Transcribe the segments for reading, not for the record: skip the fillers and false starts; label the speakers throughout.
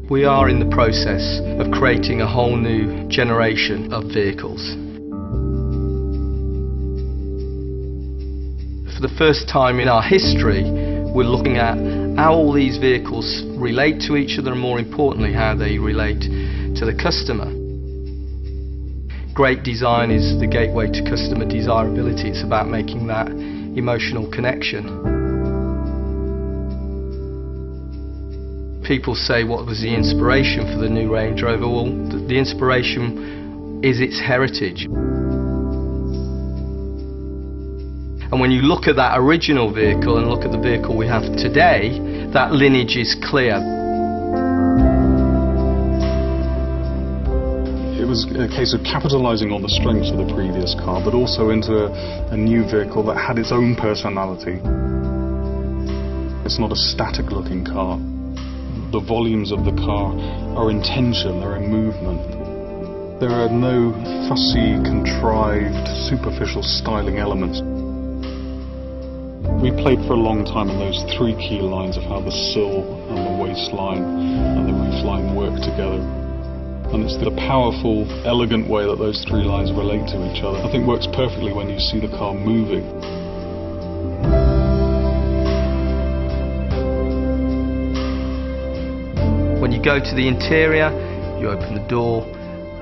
Speaker 1: We are in the process of creating a whole new generation of vehicles. For the first time in our history, we're looking at how all these vehicles relate to each other, and more importantly, how they relate to the customer. Great design is the gateway to customer desirability. It's about making that emotional connection. People say, what was the inspiration for the new Range Rover? Well, the inspiration is its heritage. And when you look at that original vehicle and look at the vehicle we have today, that lineage is clear.
Speaker 2: It was a case of capitalising on the strengths of the previous car, but also into a new vehicle that had its own personality. It's not a static looking car. The volumes of the car are in tension, they're in movement. There are no fussy, contrived, superficial styling elements. We played for a long time on those three key lines of how the sill and the waistline and the roofline work together. And it's the powerful, elegant way that those three lines relate to each other. I think works perfectly when you see the car moving.
Speaker 1: When you go to the interior, you open the door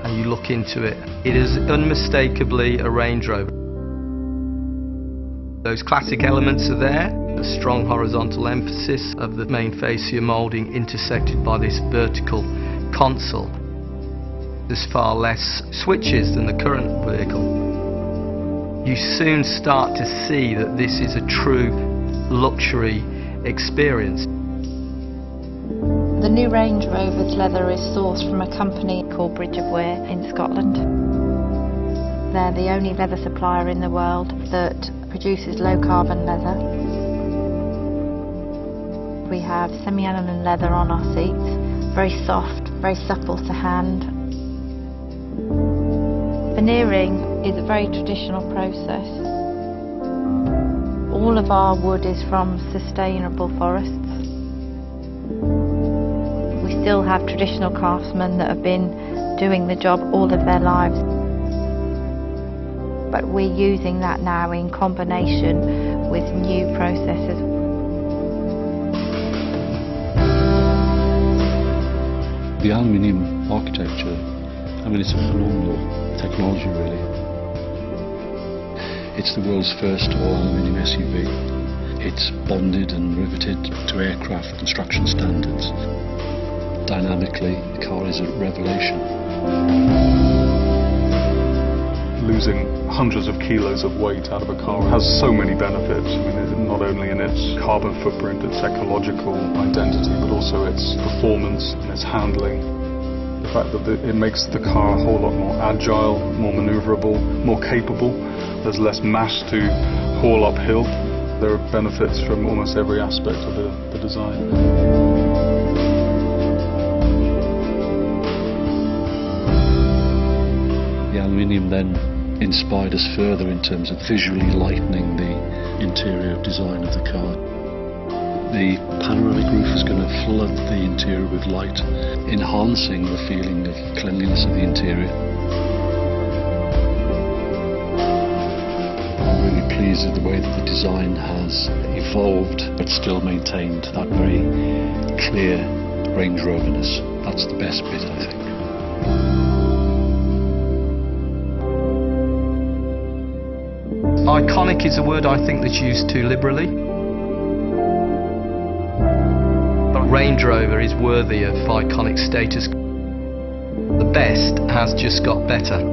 Speaker 1: and you look into it. It is unmistakably a Range Rover. Those classic elements are there, the strong horizontal emphasis of the main fascia moulding intersected by this vertical console. There's far less switches than the current vehicle. You soon start to see that this is a true luxury experience.
Speaker 3: The new Range Rover's leather is sourced from a company called Bridge of Wear in Scotland. They're the only leather supplier in the world that produces low carbon leather. We have semi-aniline leather on our seats, very soft, very supple to hand. Veneering is a very traditional process. All of our wood is from sustainable forests. We still have traditional craftsmen that have been doing the job all of their lives. But we're using that now in combination with new processes.
Speaker 4: The aluminium architecture, I mean, it's a phenomenal technology, really. It's the world's first all-aluminium SUV. It's bonded and riveted to aircraft construction standards. Dynamically, the car is a revelation.
Speaker 2: Losing hundreds of kilos of weight out of a car has so many benefits. I mean, not only in its carbon footprint, its ecological identity, but also its performance and its handling. The fact that it makes the car a whole lot more agile, more manoeuvrable, more capable. There's less mass to haul uphill. There are benefits from almost every aspect of the design.
Speaker 4: The aluminium then inspired us further in terms of visually lightening the interior design of the car. The panoramic roof is going to flood the interior with light, enhancing the feeling of cleanliness of the interior. I'm really pleased with the way that the design has evolved but still maintained that very clear Range Rover-ness. That's the best bit, I think.
Speaker 1: Iconic is a word I think that's used too liberally. But Range Rover is worthy of iconic status. The best has just got better.